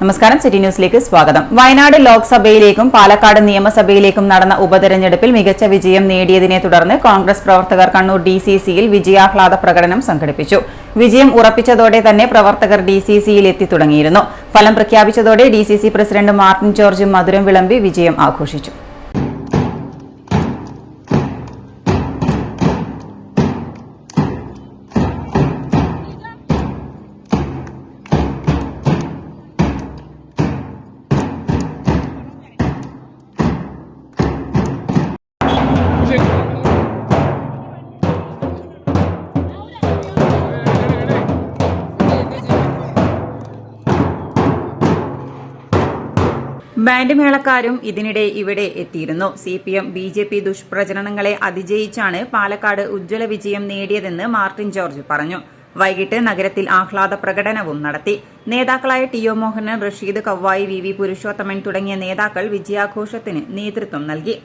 നമസ്കാരം, സിറ്റി ന്യൂസിലേക്ക് സ്വാഗതം. വയനാട് ലോക്സഭയിലേക്കും പാലക്കാട് നിയമസഭയിലേക്കും നടന്ന ഉപതെരഞ്ഞെടുപ്പിൽ മികച്ച വിജയം നേടിയതിനെ തുടർന്ന് കോൺഗ്രസ് പ്രവർത്തകർ കണ്ണൂർ DCCയിൽ വിജയാഹ്ലാദ പ്രകടനം സംഘടിപ്പിച്ചു. വിജയം ഉറപ്പിച്ചതോടെ തന്നെ പ്രവർത്തകർ DCCയിൽ എത്തി തുടങ്ങിയിരുന്നു. ഫലം പ്രഖ്യാപിച്ചതോടെ DCC പ്രസിഡന്റ് മാർട്ടിൻ ജോർജ് മധുരം വിളമ്പി വിജയം ആഘോഷിച്ചു. ബാൻഡ് മേളക്കാരും ഇതിനിടെ ഇവിടെ എത്തിയിരുന്നു. CPM BJP ദുഷ്പ്രചരണങ്ങളെ അതിജയിച്ചാണ് പാലക്കാട് ഉജ്ജ്വല വിജയം നേടിയതെന്ന് മാർട്ടിൻ ജോർജ് പറഞ്ഞു. വൈകിട്ട് നഗരത്തിൽ ആഹ്ലാദ പ്രകടനവും നടത്തി. നേതാക്കളായ TO മോഹനൻ, റഷീദ് കവ്വായി, VV പുരുഷോത്തമൻ തുടങ്ങിയ നേതാക്കൾ വിജയാഘോഷത്തിന് നേതൃത്വം നൽകി.